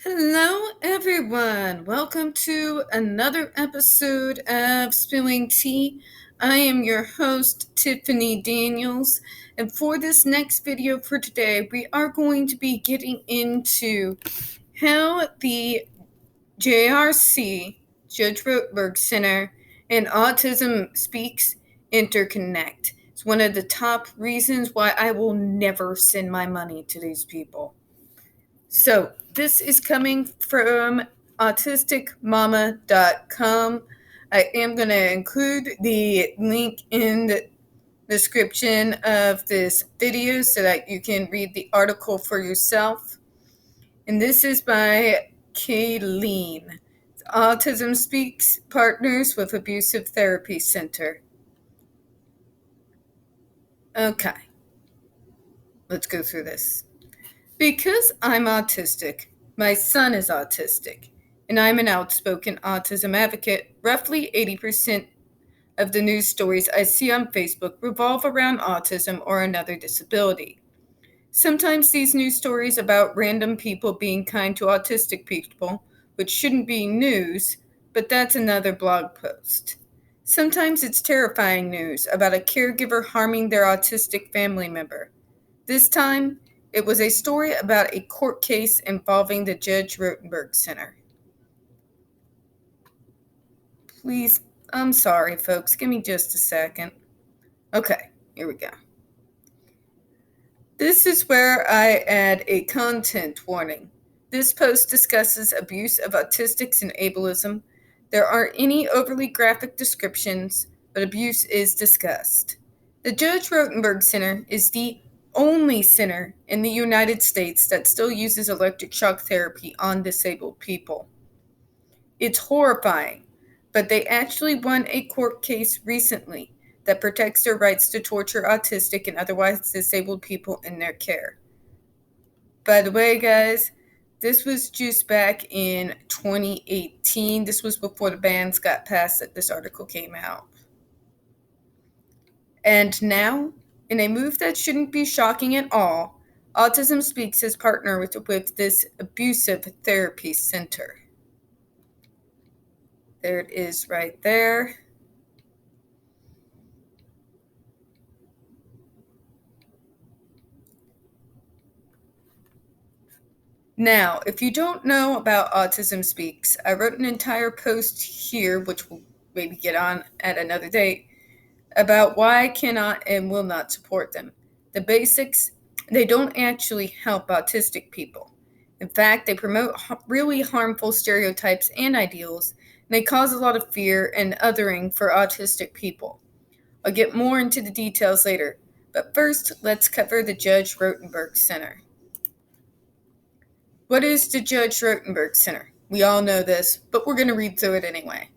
Hello, everyone. Welcome to another episode of Spilling Tea. I am your host, Tiffany Daniels, and for this next video for today, we are going to be getting into how the JRC, Judge Rotenberg Center, and Autism Speaks interconnect. It's one of the top reasons why I will never send my money to these people. So this is coming from autisticmama.com. I am going to include the link in the description of this video so that you can read the article for yourself. And this is by Kayleen. Autism Speaks partners with Abusive Therapy Center. Okay, let's go through this. Because I'm autistic, my son is autistic, and I'm an outspoken autism advocate, roughly 80% of the news stories I see on Facebook revolve around autism or another disability. Sometimes these news stories about random people being kind to autistic people, which shouldn't be news, but that's another blog post. Sometimes it's terrifying news about a caregiver harming their autistic family member. This time, it was a story about a court case involving the Judge Rotenberg Center. Please, I'm sorry, folks. Give me just a second. Okay, here we go. This is where I add a content warning. This post discusses abuse of autistics and ableism. There aren't any overly graphic descriptions, but abuse is discussed. The Judge Rotenberg Center is the only center in the United States that still uses electric shock therapy on disabled people. It's horrifying, but they actually won a court case recently that protects their rights to torture autistic and otherwise disabled people in their care. By the way, guys, this was just back in 2018. This was before the bans got passed that this article came out. And now, in a move that shouldn't be shocking at all, Autism Speaks has partnered with this abusive therapy center. There it is right there. Now, if you don't know about Autism Speaks, I wrote an entire post here, which we'll maybe get on at another date, about why I cannot and will not support them. The basics, they don't actually help autistic people. In fact, they promote really harmful stereotypes and ideals, and they cause a lot of fear and othering for autistic people. I'll get more into the details later, but first, let's cover the Judge Rotenberg Center. What is the Judge Rotenberg Center? We all know this, but we're going to read through it anyway.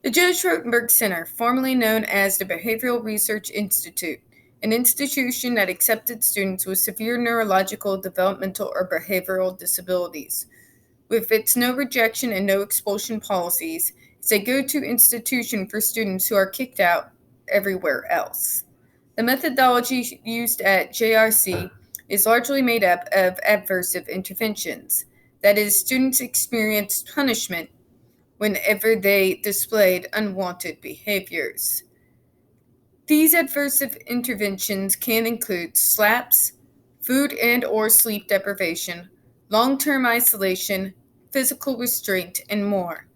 The Judge Rotenberg Center, formerly known as the Behavioral Research Institute, an institution that accepted students with severe neurological, developmental, or behavioral disabilities. With its no rejection and no expulsion policies, it's a go-to institution for students who are kicked out everywhere else. The methodology used at JRC is largely made up of aversive interventions. That is, students experience punishment whenever they displayed unwanted behaviors. These aversive interventions can include slaps, food and or sleep deprivation, long-term isolation, physical restraint, and more.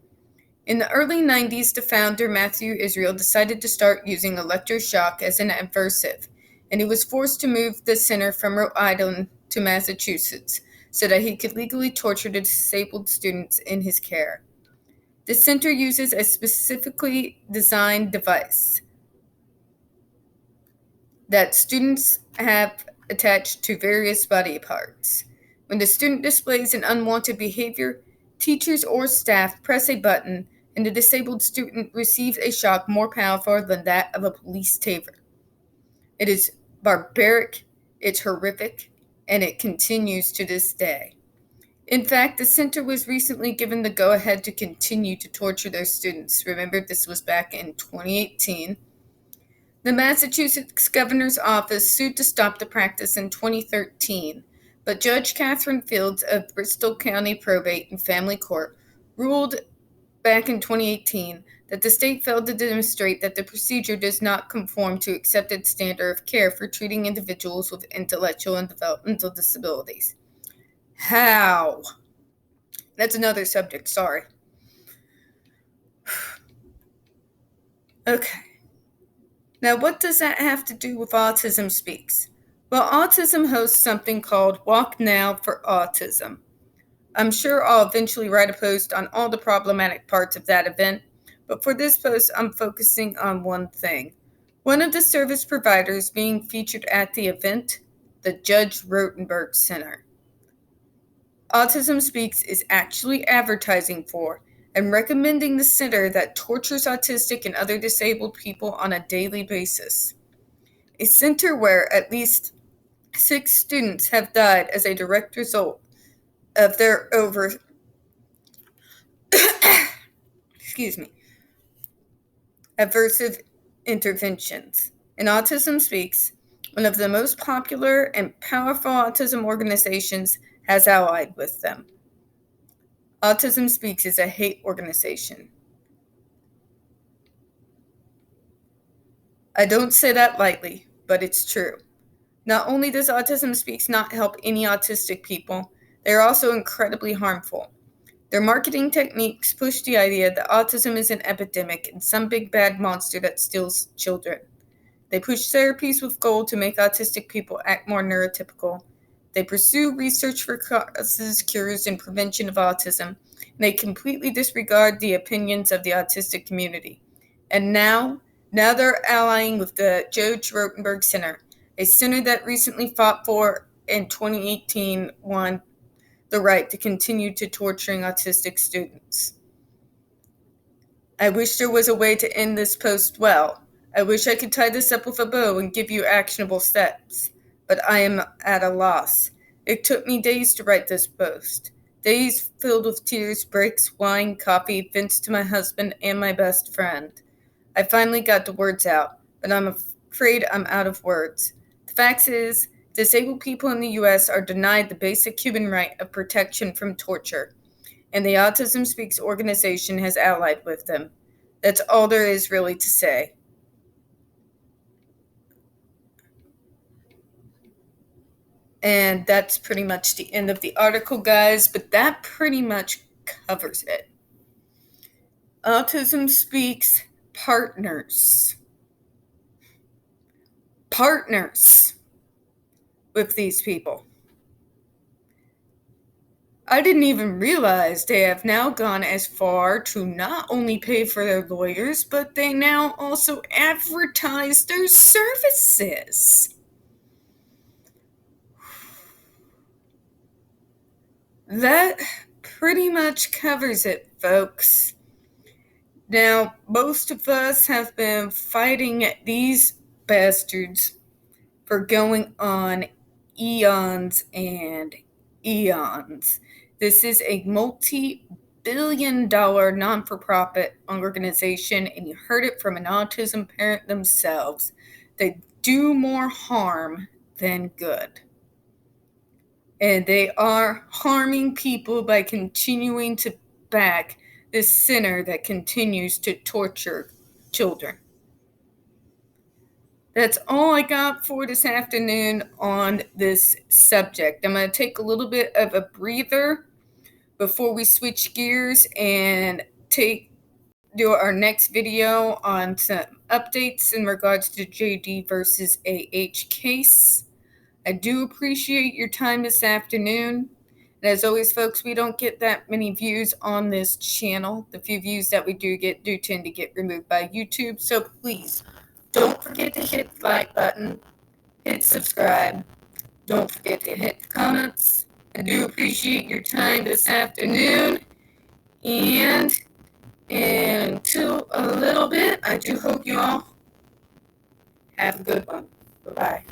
In the early 90s, the founder, Matthew Israel, decided to start using electroshock as an aversive, and he was forced to move the center from Rhode Island to Massachusetts so that he could legally torture the disabled students in his care. The center uses a specifically designed device that students have attached to various body parts. When the student displays an unwanted behavior, teachers or staff press a button and the disabled student receives a shock more powerful than that of a police taser. It is barbaric, it's horrific, and it continues to this day. In fact, the center was recently given the go-ahead to continue to torture their students. Remember, this was back in 2018. The Massachusetts governor's office sued to stop the practice in 2013, But Judge Catherine Fields of Bristol County Probate and Family Court ruled back in 2018 that the state failed to demonstrate that the procedure does not conform to accepted standard of care for treating individuals with intellectual and developmental disabilities. How? That's another subject, sorry. Okay. Now, what does that have to do with Autism Speaks? Well, Autism hosts something called Walk Now for Autism. I'm sure I'll eventually write a post on all the problematic parts of that event, but for this post, I'm focusing on one thing. One of the service providers being featured at the event, the Judge Rotenberg Center. Autism Speaks is actually advertising for and recommending the center that tortures autistic and other disabled people on a daily basis. A center where at least 6 students have died as a direct result of their aversive interventions. And Autism Speaks, one of the most popular and powerful autism organizations, has allied with them. Autism Speaks is a hate organization. I don't say that lightly, but it's true. Not only does Autism Speaks not help any autistic people, they are also incredibly harmful. Their marketing techniques push the idea that autism is an epidemic and some big bad monster that steals children. They push therapies with goal to make autistic people act more neurotypical. They pursue research for causes, cures, and prevention of autism, and they completely disregard the opinions of the autistic community. And now they're allying with the Judge Rotenberg Center, a center that recently fought for, in 2018, won the right to continue to torturing autistic students. I wish there was a way to end this post well. I wish I could tie this up with a bow and give you actionable steps, but I am at a loss. It took me days to write this post. Days filled with tears, breaks, wine, coffee, vince to my husband and my best friend. I finally got the words out, but I'm afraid I'm out of words. The fact is, disabled people in the U.S. are denied the basic human right of protection from torture, and the Autism Speaks organization has allied with them. That's all there is really to say. And that's pretty much the end of the article, guys, but that pretty much covers it. Autism Speaks partners with these people. I didn't even realize they have now gone as far to not only pay for their lawyers, but they now also advertise their services. That pretty much covers it, folks. Now, most of us have been fighting these bastards for going on eons and eons. This is a multi-billion-dollar non-for-profit organization, and you heard it from an autism parent themselves. They do more harm than good. And they are harming people by continuing to back this center that continues to torture children. That's all I got for this afternoon on this subject. I'm going to take a little bit of a breather before we switch gears and do our next video on some updates in regards to JD versus AH case. I do appreciate your time this afternoon. And as always, folks, we don't get that many views on this channel. The few views that we do get do tend to get removed by YouTube. So please, don't forget to hit the like button, hit subscribe. Don't forget to hit the comments. I do appreciate your time this afternoon. And until a little bit, I do hope you all have a good one. Bye-bye.